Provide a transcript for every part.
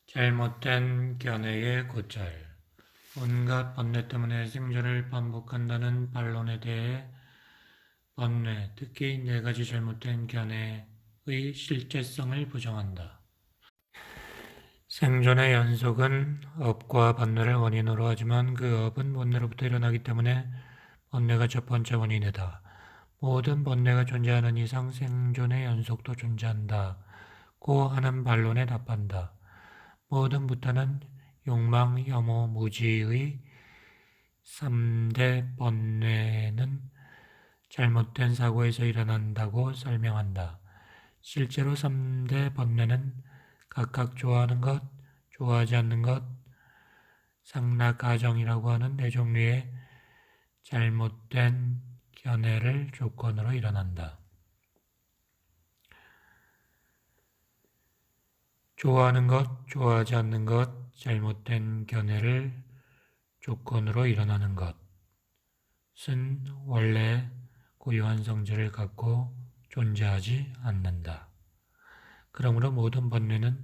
잘못된 견해의 고찰. 온갖 번뇌 때문에 생존을 반복한다는 반론에 대해 번뇌, 특히 네 가지 잘못된 견해의 실제성을 부정한다. 생존의 연속은 업과 번뇌를 원인으로 하지만 그 업은 번뇌로부터 일어나기 때문에 번뇌가 첫 번째 원인이다. 모든 번뇌가 존재하는 이상 생존의 연속도 존재한다고 하는 반론에 답한다. 모든 부타는 욕망, 혐오, 무지의 3대 번뇌는 잘못된 사고에서 일어난다고 설명한다. 실제로 3대 번뇌는 각각 좋아하는 것, 좋아하지 않는 것, 상락가정이라고 하는 네 종류의 잘못된 견해를 조건으로 일어난다. 좋아하는 것, 좋아하지 않는 것, 잘못된 견해를 조건으로 일어나는 것은 원래 고유한 성질을 갖고 존재하지 않는다. 그러므로 모든 번뇌는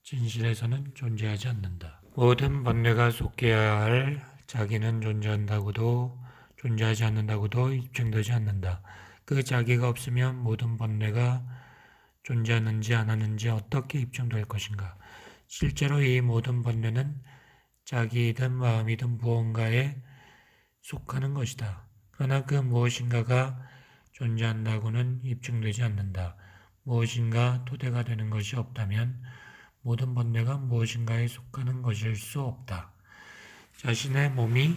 진실에서는 존재하지 않는다. 모든 번뇌가 속해야 할 자기는 존재한다고도 존재하지 않는다고도 입증되지 않는다. 그 자기가 없으면 모든 번뇌가 존재하는지 안 하는지 어떻게 입증될 것인가? 실제로 이 모든 번뇌는 자기이든 마음이든 무언가에 속하는 것이다. 그러나 그 무엇인가가 존재한다고는 입증되지 않는다. 무엇인가 토대가 되는 것이 없다면 모든 번뇌가 무엇인가에 속하는 것일 수 없다. 자신의 몸이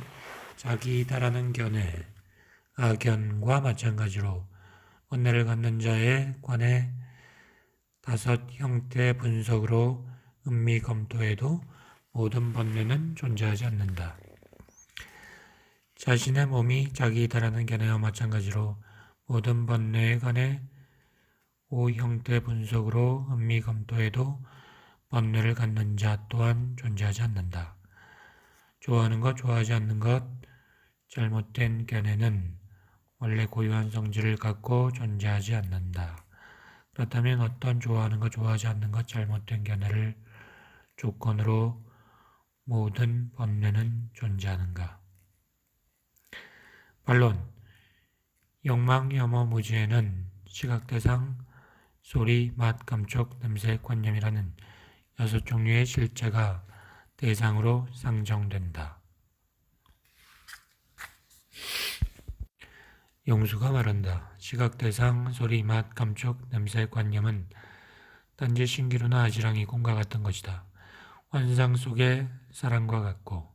자기이다라는 견해, 악견과 마찬가지로 번뇌를 갖는 자에 관해 5 형태 분석으로 음미 검토해도 모든 번뇌는 존재하지 않는다. 자신의 몸이 자기이다라는 견해와 마찬가지로 모든 번뇌에 관해 5 형태 분석으로 음미 검토해도 번뇌를 갖는 자 또한 존재하지 않는다. 좋아하는 것, 좋아하지 않는 것, 잘못된 견해는 원래 고유한 성질을 갖고 존재하지 않는다. 그렇다면 어떤 좋아하는 것, 좋아하지 않는 것, 잘못된 견해를 조건으로 모든 번뇌는 존재하는가? 반론. 욕망, 혐오, 무지에는 시각, 대상, 소리, 맛, 감촉, 냄새, 관념이라는 6 종류의 실제가 대상으로 상정된다. 용수가 말한다. 시각, 대상, 소리, 맛, 감촉, 냄새, 관념은 단지 신기루나 아지랑이 꿈과 같은 것이다. 환상 속의 사랑과 같고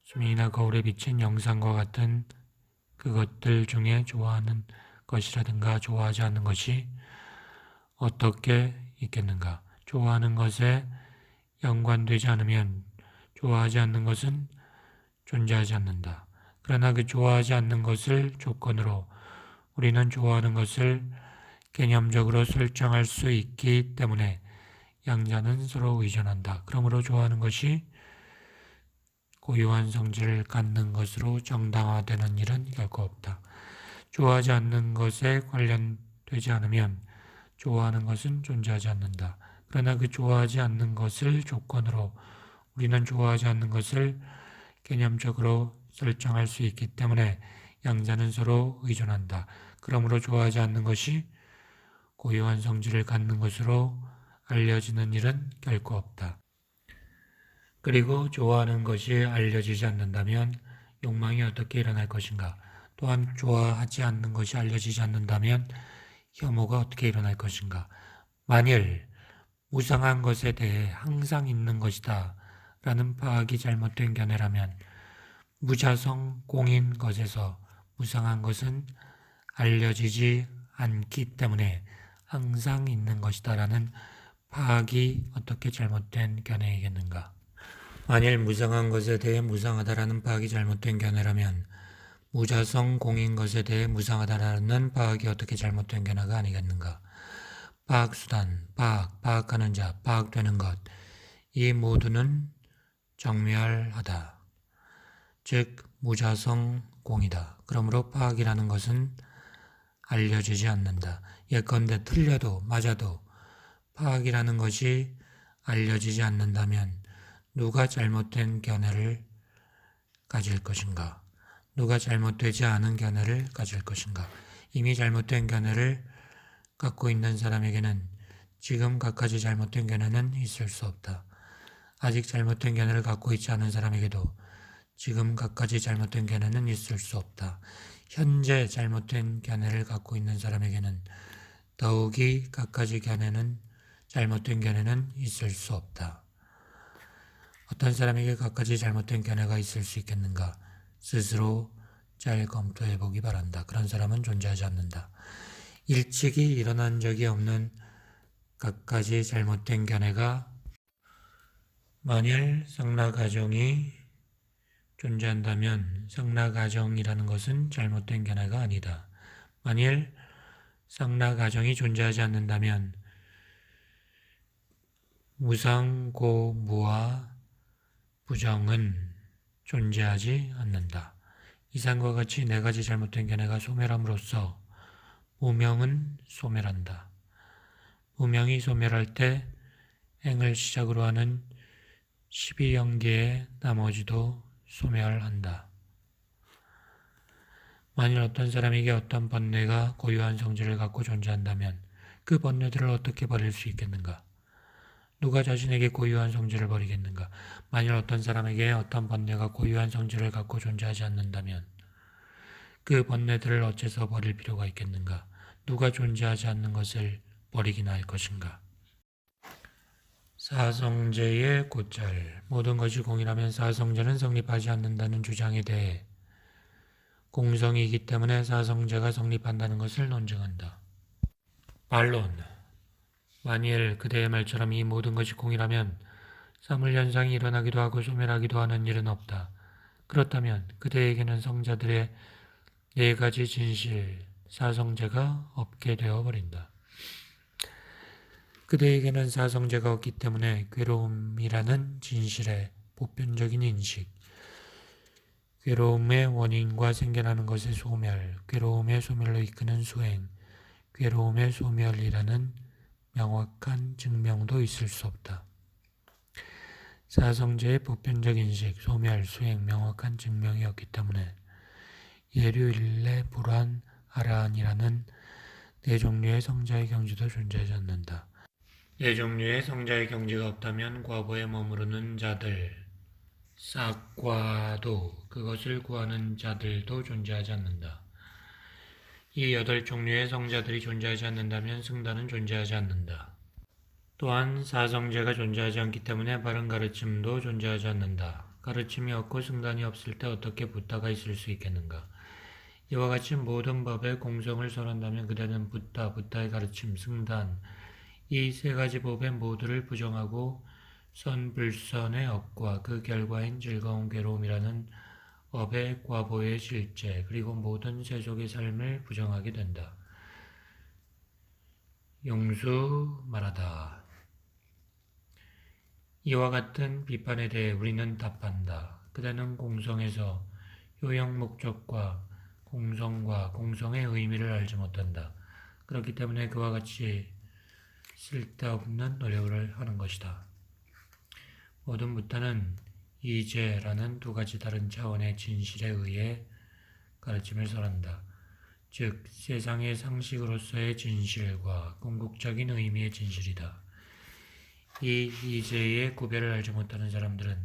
수면이나 거울에 비친 영상과 같은 그것들 중에 좋아하는 것이라든가 좋아하지 않는 것이 어떻게 있겠는가? 좋아하는 것에 연관되지 않으면 좋아하지 않는 것은 존재하지 않는다. 그러나 그 좋아하지 않는 것을 조건으로 우리는 좋아하는 것을 개념적으로 설정할 수 있기 때문에 양자는 서로 의존한다. 그러므로 좋아하는 것이 고유한 성질을 갖는 것으로 정당화되는 일은 결코 없다. 좋아하지 않는 것에 관련되지 않으면 좋아하는 것은 존재하지 않는다. 그러나 그 좋아하지 않는 것을 조건으로 우리는 좋아하지 않는 것을 개념적으로 설정할 수 있기 때문에 양자는 서로 의존한다. 그러므로 좋아하지 않는 것이 고유한 성질을 갖는 것으로 알려지는 일은 결코 없다. 그리고 좋아하는 것이 알려지지 않는다면 욕망이 어떻게 일어날 것인가? 또한 좋아하지 않는 것이 알려지지 않는다면 혐오가 어떻게 일어날 것인가? 만일 무상한 것에 대해 항상 있는 것이다 라는 파악이 잘못된 견해라면 무자성 공인 것에서 무상한 것은 알려지지 않기 때문에 항상 있는 것이다 라는 파악이 어떻게 잘못된 견해이겠는가? 만일 무상한 것에 대해 무상하다라는 파악이 잘못된 견해라면 무자성 공인 것에 대해 무상하다라는 파악이 어떻게 잘못된 견해가 아니겠는가? 파악수단, 파악하는 자, 파악되는 것, 이 모두는 정멸하다. 즉 무자성 공이다. 그러므로 파악이라는 것은 알려지지 않는다. 예컨대 틀려도 맞아도 파악이라는 것이 알려지지 않는다면 누가 잘못된 견해를 가질 것인가? 누가 잘못되지 않은 견해를 가질 것인가? 이미 잘못된 견해를 갖고 있는 사람에게는 지금 갖가지 잘못된 견해는 있을 수 없다. 아직 잘못된 견해를 갖고 있지 않은 사람에게도 지금 갖가지 잘못된 견해는 있을 수 없다. 현재 잘못된 견해를 갖고 있는 사람에게는 더욱이 갖가지 잘못된 견해는 있을 수 없다. 어떤 사람에게 갖가지 잘못된 견해가 있을 수 있겠는가? 스스로 잘 검토해 보기 바란다. 그런 사람은 존재하지 않는다. 일찍이 일어난 적이 없는 갖가지 잘못된 견해가 만일 상나가정이 존재한다면 상나가정이라는 것은 잘못된 견해가 아니다. 만일 상나가정이 존재하지 않는다면 무상고무와 부정은 존재하지 않는다. 이상과 같이 네 가지 잘못된 견해가 소멸함으로써 무명은 소멸한다. 무명이 소멸할 때 행을 시작으로 하는 12영계의 나머지도 소멸한다. 만일 어떤 사람에게 어떤 번뇌가 고유한 성질을 갖고 존재한다면 그 번뇌들을 어떻게 버릴 수 있겠는가? 누가 자신에게 고유한 성질을 버리겠는가? 만일 어떤 사람에게 어떤 번뇌가 고유한 성질을 갖고 존재하지 않는다면 그 번뇌들을 어째서 버릴 필요가 있겠는가? 누가 존재하지 않는 것을 버리기나 할 것인가? 사성제의 곧잘. 모든 것이 공이라면 사성제는 성립하지 않는다는 주장에 대해 공성이기 때문에 사성제가 성립한다는 것을 논증한다. 반론. 만일 그대의 말처럼 이 모든 것이 공이라면 사물현상이 일어나기도 하고 소멸하기도 하는 일은 없다. 그렇다면 그대에게는 성자들의 네 가지 진실, 사성제가 없게 되어버린다. 그대에게는 사성제가 없기 때문에 괴로움이라는 진실의 보편적인 인식, 괴로움의 원인과 생겨나는 것의 소멸, 괴로움의 소멸로 이끄는 수행, 괴로움의 소멸이라는 명확한 증명도 있을 수 없다. 사성제의 보편적 인식, 소멸, 수행, 명확한 증명이 없기 때문에 예류, 일례, 불안, 아라한이라는 네 종류의 성자의 경지도 존재하지 않는다. 네 종류의 성자의 경지가 없다면 과거에 머무르는 자들, 싹과도 그것을 구하는 자들도 존재하지 않는다. 이 8종류의 성자들이 존재하지 않는다면 승단은 존재하지 않는다. 또한 사성제가 존재하지 않기 때문에 바른 가르침도 존재하지 않는다. 가르침이 없고 승단이 없을 때 어떻게 붓다가 있을 수 있겠는가? 이와 같이 모든 법에 공성을 설한다면 그대는 붓다의 가르침, 승단, 이 세 가지 법의 모두를 부정하고 선불선의 업과 그 결과인 즐거운 괴로움이라는 업의 과보의 실제 그리고 모든 세속의 삶을 부정하게 된다. 용수 말하다. 이와 같은 비판에 대해 우리는 답한다. 그대는 공성에서 효용 목적과 공성과 공성의 의미를 알지 못한다. 그렇기 때문에 그와 같이 쓸데없는 노력을 하는 것이다. 모든 붓다는 이제라는 두 가지 다른 차원의 진실에 의해 가르침을 설한다. 즉 세상의 상식으로서의 진실과 궁극적인 의미의 진실이다. 이 이제의 구별을 알지 못하는 사람들은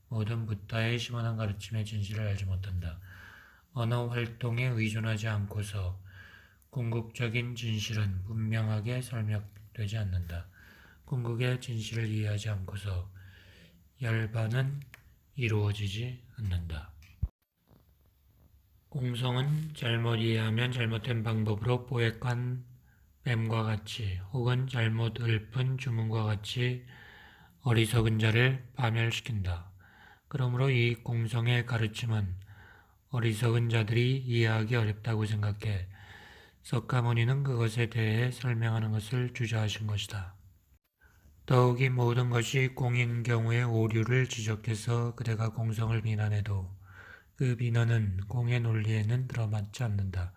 모든 붓다의 시원한 가르침의 진실을 알지 못한다. 언어 활동에 의존하지 않고서 궁극적인 진실은 분명하게 설명되지 않는다. 궁극의 진실을 이해하지 않고서 열반은 이루어지지 않는다. 공성은 잘못 이해하면 잘못된 방법으로 뽀액한 뱀과 같이 혹은 잘못 읊은 주문과 같이 어리석은 자를 파멸시킨다. 그러므로 이 공성의 가르침은 어리석은 자들이 이해하기 어렵다고 생각해 석가모니는 그것에 대해 설명하는 것을 주저하신 것이다. 더욱이 모든 것이 공인 경우의 오류를 지적해서 그대가 공성을 비난해도 그 비난은 공의 논리에는 들어맞지 않는다.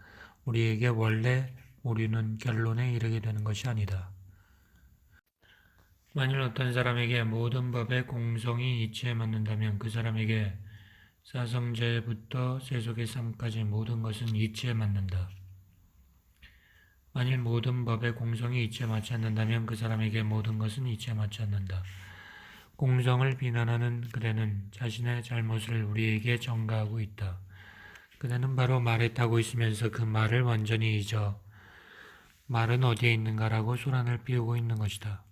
우리에게 원래 오류는 결론에 이르게 되는 것이 아니다. 만일 어떤 사람에게 모든 법의 공성이 이치에 맞는다면 그 사람에게 사성제부터 세속의 삶까지 모든 것은 이치에 맞는다. 만일 모든 법의 공성이 이치에 맞지 않는다면 그 사람에게 모든 것은 이치에 맞지 않는다. 공성을 비난하는 그대는 자신의 잘못을 우리에게 전가하고 있다. 그대는 바로 말에 타고 있으면서 그 말을 완전히 잊어 말은 어디에 있는가라고 소란을 피우고 있는 것이다.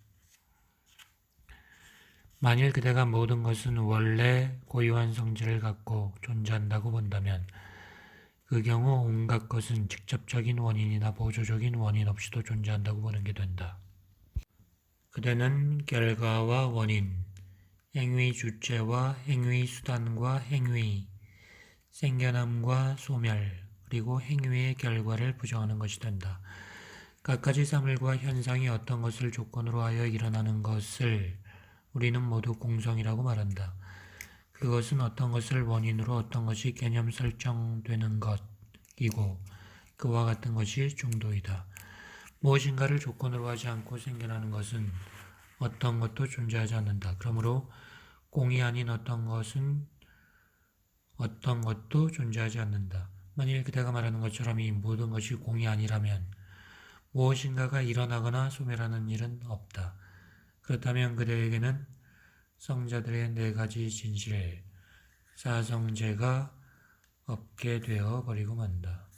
만일 그대가 모든 것은 원래 고유한 성질을 갖고 존재한다고 본다면 그 경우 온갖 것은 직접적인 원인이나 보조적인 원인 없이도 존재한다고 보는 게 된다. 그대는 결과와 원인, 행위 주체와 행위 수단과 행위, 생겨남과 소멸, 그리고 행위의 결과를 부정하는 것이 된다. 갖가지 사물과 현상이 어떤 것을 조건으로 하여 일어나는 것을 우리는 모두 공성이라고 말한다. 그것은 어떤 것을 원인으로 어떤 것이 개념 설정되는 것이고 그와 같은 것이 중도이다. 무엇인가를 조건으로 하지 않고 생겨나는 것은 어떤 것도 존재하지 않는다. 그러므로 공이 아닌 어떤 것은 어떤 것도 존재하지 않는다. 만일 그대가 말하는 것처럼 이 모든 것이 공이 아니라면 무엇인가가 일어나거나 소멸하는 일은 없다. 그렇다면 그대에게는 성자들의 네 가지 진실, 사성제가 없게 되어 버리고 만다.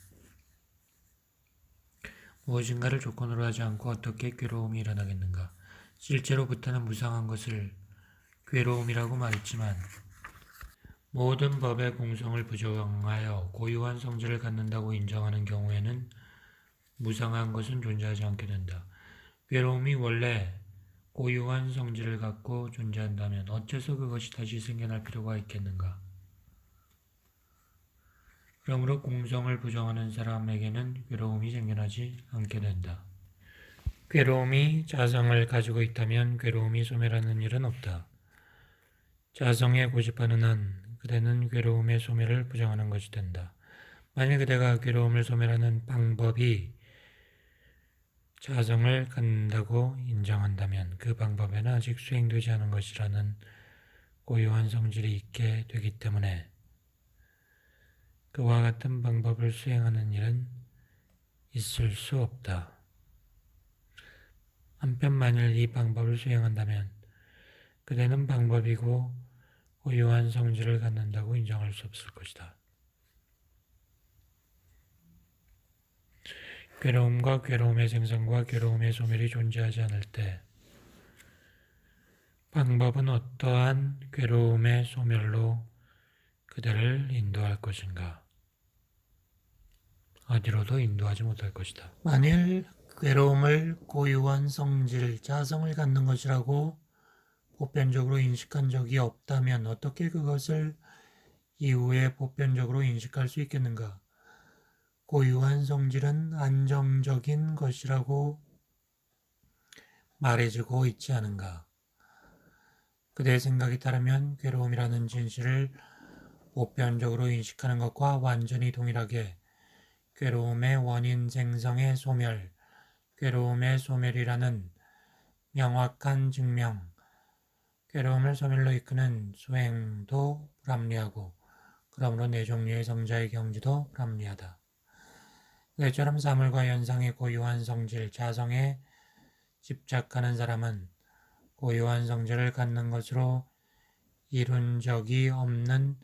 무엇인가를 조건으로 하지 않고 어떻게 괴로움이 일어나겠는가? 실제로 부타는 무상한 것을 괴로움이라고 말했지만 모든 법의 공성을 부정하여 고유한 성질을 갖는다고 인정하는 경우에는 무상한 것은 존재하지 않게 된다. 괴로움이 원래 고유한 성질을 갖고 존재한다면 어째서 그것이 다시 생겨날 필요가 있겠는가? 그러므로 공성을 부정하는 사람에게는 괴로움이 생겨나지 않게 된다. 괴로움이 자성을 가지고 있다면 괴로움이 소멸하는 일은 없다. 자성에 고집하는 한 그대는 괴로움의 소멸을 부정하는 것이 된다. 만일 그대가 괴로움을 소멸하는 방법이 자성을 갖는다고 인정한다면 그 방법에는 아직 수행되지 않은 것이라는 고유한 성질이 있게 되기 때문에 그와 같은 방법을 수행하는 일은 있을 수 없다. 한편 만일 이 방법을 수행한다면 그대는 방법이고 고유한 성질을 갖는다고 인정할 수 없을 것이다. 괴로움과 괴로움의 생성과 괴로움의 소멸이 존재하지 않을 때 방법은 어떠한 괴로움의 소멸로 그대를 인도할 것인가? 어디로도 인도하지 못할 것이다. 만일 괴로움을 고유한 성질, 자성을 갖는 것이라고 보편적으로 인식한 적이 없다면 어떻게 그것을 이후에 보편적으로 인식할 수 있겠는가? 고유한 성질은 안정적인 것이라고 말해지고 있지 않은가? 그대의 생각에 따르면 괴로움이라는 진실을 보편적으로 인식하는 것과 완전히 동일하게 괴로움의 원인 생성의 소멸, 괴로움의 소멸이라는 명확한 증명, 괴로움을 소멸로 이끄는 수행도 불합리하고 그러므로 네 종류의 성자의 경지도 불합리하다. 그처럼 사물과 현상의 고유한 성질, 자성에 집착하는 사람은 고유한 성질을 갖는 것으로 이룬 적이 없는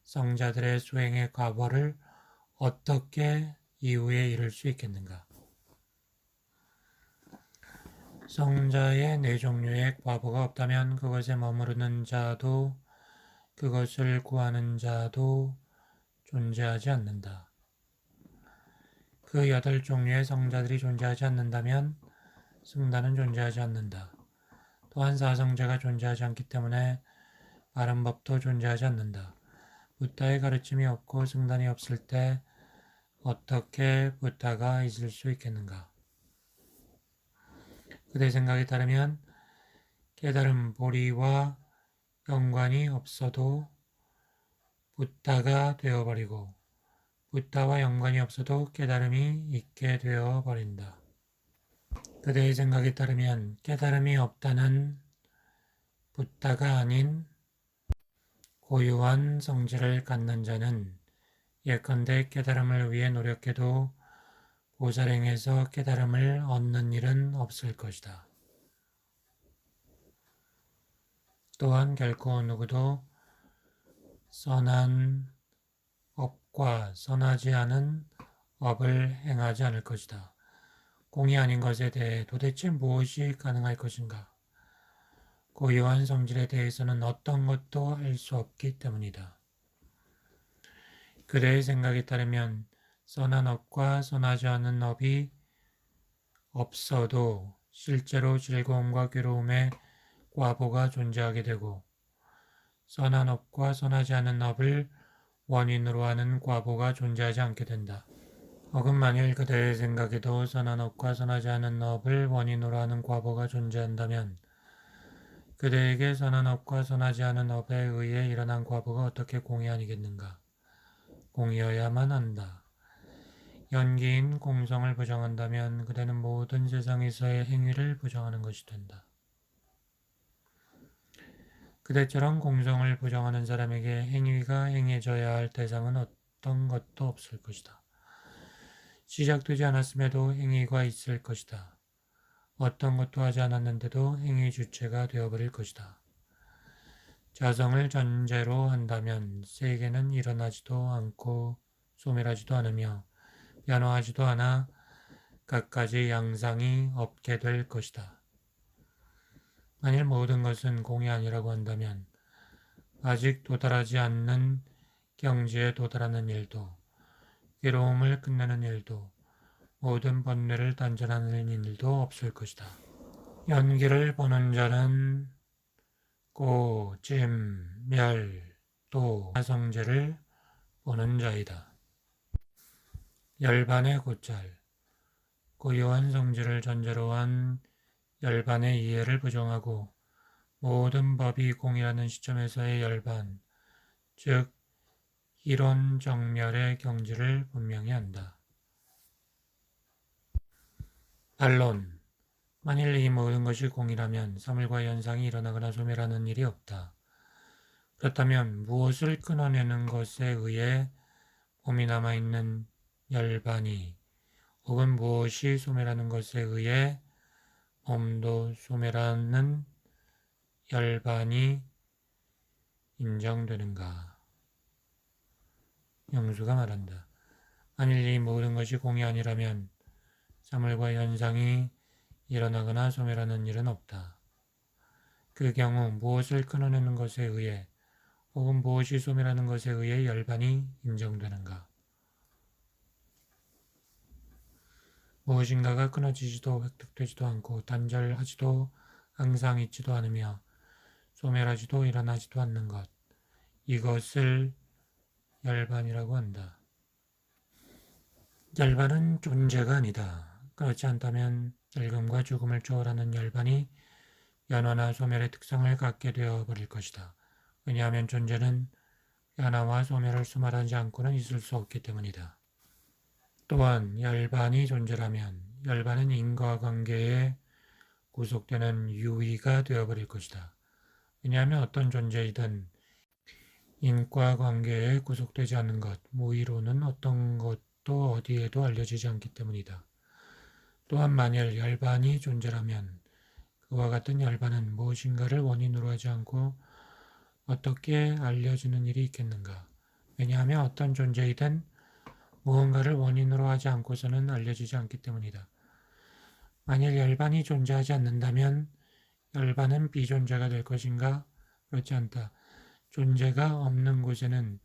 성자들의 수행의 과보를 어떻게 이후에 이룰 수 있겠는가? 성자의 네 종류의 과보가 없다면 그것에 머무르는 자도 그것을 구하는 자도 존재하지 않는다. 그 8종류의 성자들이 존재하지 않는다면 승단은 존재하지 않는다. 또한 사성제가 존재하지 않기 때문에 바른 법도 존재하지 않는다. 부타의 가르침이 없고 승단이 없을 때 어떻게 부타가 있을 수 있겠는가? 그대 생각에 따르면 깨달음 보리와 연관이 없어도 부타가 되어버리고 부타와 연관이 없어도 깨달음이 있게 되어버린다. 그대의 생각에 따르면 깨달음이 없다는 붓다가 아닌 고유한 성질을 갖는 자는 예컨대 깨달음을 위해 노력해도 보살행해서 깨달음을 얻는 일은 없을 것이다. 또한 결코 누구도 선한 업과 선하지 않은 업을 행하지 않을 것이다. 공이 아닌 것에 대해 도대체 무엇이 가능할 것인가? 고유한 성질에 대해서는 어떤 것도 알 수 없기 때문이다. 그대의 생각에 따르면 선한 업과 선하지 않은 업이 없어도 실제로 즐거움과 괴로움의 과보가 존재하게 되고 선한 업과 선하지 않은 업을 원인으로 하는 과보가 존재하지 않게 된다. 혹은 만일 그대의 생각에도 선한 업과 선하지 않은 업을 원인으로 하는 과보가 존재한다면 그대에게 선한 업과 선하지 않은 업에 의해 일어난 과보가 어떻게 공이 아니겠는가? 공이어야만 한다. 연기인 공성을 부정한다면 그대는 모든 세상에서의 행위를 부정하는 것이 된다. 그대처럼 공성을 부정하는 사람에게 행위가 행해져야 할 대상은 어떤 것도 없을 것이다. 시작되지 않았음에도 행위가 있을 것이다. 어떤 것도 하지 않았는데도 행위 주체가 되어버릴 것이다. 자성을 전제로 한다면 세계는 일어나지도 않고 소멸하지도 않으며 변화하지도 않아 갖가지 양상이 없게 될 것이다. 만일 모든 것은 공이 아니라고 한다면 아직 도달하지 않는 경지에 도달하는 일도 괴로움을 끝내는 일도 모든 번뇌를 단절하는 일도 없을 것이다. 연기를 보는 자는 고, 찜, 멸, 도, 성제를 보는 자이다. 열반의 곧잘, 고유한 성질을 전제로 한 열반의 이해를 부정하고 모든 법이 공이라는 시점에서의 열반, 즉 이론 정멸의 경지를 분명히 한다. 반론. 만일 이 모든 것이 공이라면 사물과 현상이 일어나거나 소멸하는 일이 없다. 그렇다면 무엇을 끊어내는 것에 의해 몸이 남아있는 열반이 혹은 무엇이 소멸하는 것에 의해 몸도 소멸하는 열반이 인정되는가? 영수가 말한다. 만일 이 모든 것이 공이 아니라면 사물과 현상이 일어나거나 소멸하는 일은 없다. 그 경우 무엇을 끊어내는 것에 의해 혹은 무엇이 소멸하는 것에 의해 열반이 인정되는가? 무엇인가가 끊어지지도 획득되지도 않고 단절하지도 항상 있지도 않으며 소멸하지도 일어나지도 않는 것. 이것을 열반이라고 한다. 열반은 존재가 아니다. 그렇지 않다면 늙음과 죽음을 초월하는 열반이 변화나 소멸의 특성을 갖게 되어버릴 것이다. 왜냐하면 존재는 변화와 소멸을 수말하지 않고는 있을 수 없기 때문이다. 또한 열반이 존재라면 열반은 인과관계에 구속되는 유의가 되어버릴 것이다. 왜냐하면 어떤 존재이든 인과관계에 구속되지 않는 것, 무의로는 어떤 것도 어디에도 알려지지 않기 때문이다. 또한 만일 열반이 존재라면 그와 같은 열반은 무엇인가를 원인으로 하지 않고 어떻게 알려지는 일이 있겠는가? 왜냐하면 어떤 존재이든 무언가를 원인으로 하지 않고서는 알려지지 않기 때문이다. 만일 열반이 존재하지 않는다면 열반은 비존재가 될 것인가? 그렇지 않다. 존재가 없는 곳에는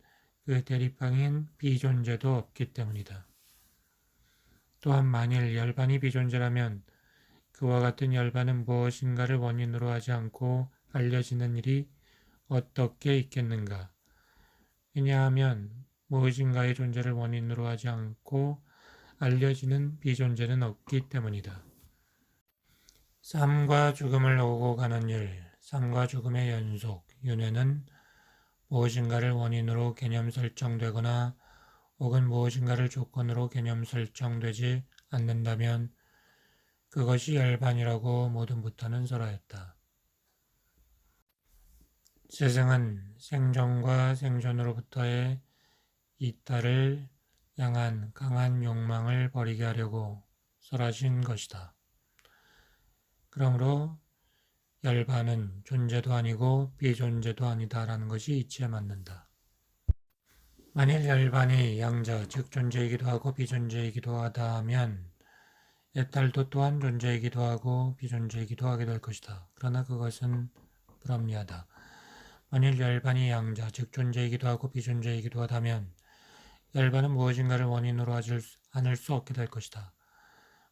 그 대립방인 비존재도 없기 때문이다. 또한 만일 열반이 비존재라면 그와 같은 열반은 무엇인가를 원인으로 하지 않고 알려지는 일이 어떻게 있겠는가? 왜냐하면 무엇인가의 존재를 원인으로 하지 않고 알려지는 비존재는 없기 때문이다. 삶과 죽음을 오고 가는 일, 삶과 죽음의 연속, 윤회는 무엇인가를 원인으로 개념 설정되거나 혹은 무엇인가를 조건으로 개념 설정되지 않는다면 그것이 열반이라고 모든 부타는 설하였다. 세상은 생존과 생존으로부터의 이탈을 향한 강한 욕망을 버리게 하려고 설하신 것이다. 그러므로 열반은 존재도 아니고 비존재도 아니다라는 것이 이치에 맞는다. 만일 열반이 양자, 즉 존재이기도 하고 비존재이기도 하다 하면 에탈도 또한 존재이기도 하고 비존재이기도 하게 될 것이다. 그러나 그것은 불합리하다. 만일 열반이 양자, 즉 존재이기도 하고 비존재이기도 하다면 열반은 무엇인가를 원인으로 하지 않을 수 없게 될 것이다.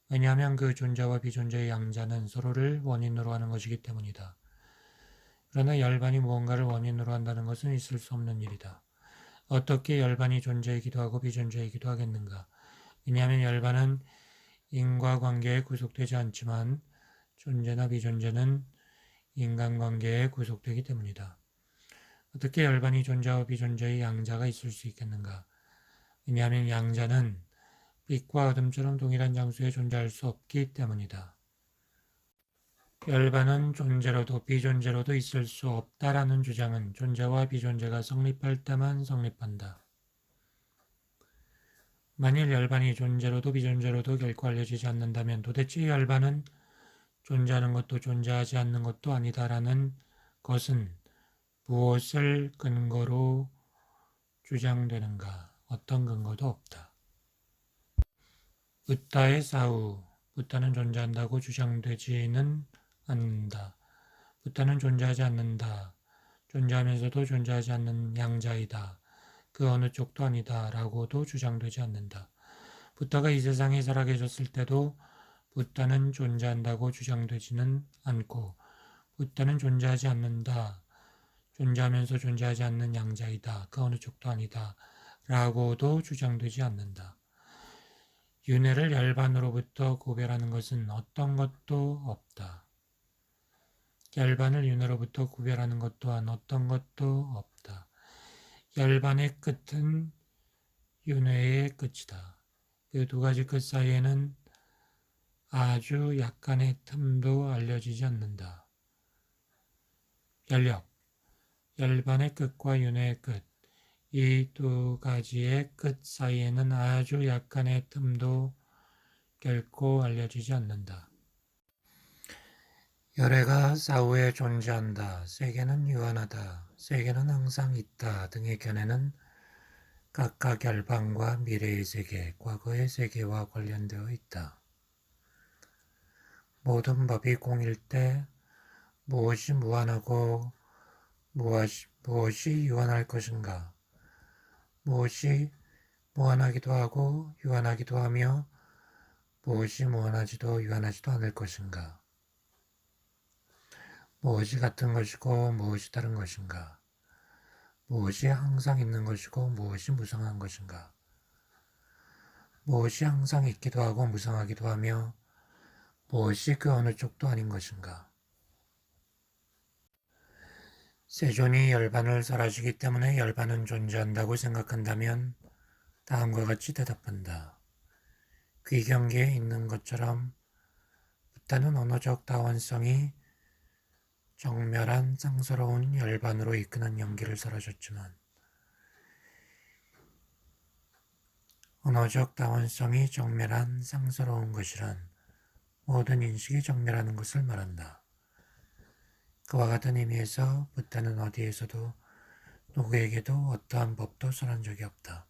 왜냐하면 그 존재와 비존재의 양자는 서로를 원인으로 하는 것이기 때문이다. 그러나 열반이 무언가를 원인으로 한다는 것은 있을 수 없는 일이다. 어떻게 열반이 존재이기도 하고 비존재이기도 하겠는가? 왜냐하면 열반은 인과관계에 구속되지 않지만 존재나 비존재는 인간관계에 구속되기 때문이다. 어떻게 열반이 존재와 비존재의 양자가 있을 수 있겠는가? 왜냐하면 양자는 빛과 어둠처럼 동일한 장소에 존재할 수 없기 때문이다. 열반은 존재로도 비존재로도 있을 수 없다라는 주장은 존재와 비존재가 성립할 때만 성립한다. 만일 열반이 존재로도 비존재로도 결코 알려지지 않는다면 도대체 열반은 존재하는 것도 존재하지 않는 것도 아니다라는 것은 무엇을 근거로 주장되는가? 어떤 근거도 없다. 붓다의 사후, 붓다는 존재한다고 주장되지는 않는다. 붓다는 존재하지 않는다. 존재하면서도 존재하지 않는 양자이다. 그 어느 쪽도 아니다. 라고도 주장되지 않는다. 붓다가 이 세상에 살아계셨을 때도 붓다는 존재한다고 주장되지는 않고 붓다는 존재하지 않는다. 존재하면서 존재하지 않는 양자이다. 그 어느 쪽도 아니다. 라고도 주장되지 않는다. 윤회를 열반으로부터 구별하는 것은 어떤 것도 없다. 열반을 윤회로부터 구별하는 것 또한 어떤 것도 없다. 열반의 끝은 윤회의 끝이다. 그 두 가지 끝 사이에는 아주 약간의 틈도 알려지지 않는다. 열력, 열반의 끝과 윤회의 끝, 이 두 가지의 끝 사이에는 아주 약간의 틈도 결코 알려지지 않는다. 열애가 사후에 존재한다, 세계는 유한하다, 세계는 항상 있다 등의 견해는 각각 열반과 미래의 세계, 과거의 세계와 관련되어 있다. 모든 법이 공일 때 무엇이 무한하고 무엇이 유한할 것인가? 무엇이 무한하기도 하고 유한하기도 하며 무엇이 무한하지도 유한하지도 않을 것인가? 무엇이 같은 것이고 무엇이 다른 것인가? 무엇이 항상 있는 것이고 무엇이 무상한 것인가? 무엇이 항상 있기도 하고 무상하기도 하며 무엇이 그 어느 쪽도 아닌 것인가? 세존이 열반을 설하시기 때문에 열반은 존재한다고 생각한다면 다음과 같이 대답한다. 귀경기에 있는 것처럼 붓다는 언어적 다원성이 정멸한 쌍스러운 열반으로 이끄는 연기를 설하셨지만 언어적 다원성이 정멸한 쌍스러운 것이란 모든 인식이 정멸하는 것을 말한다. 그와 같은 의미에서 붓다는 어디에서도 누구에게도 어떠한 법도 설한 적이 없다.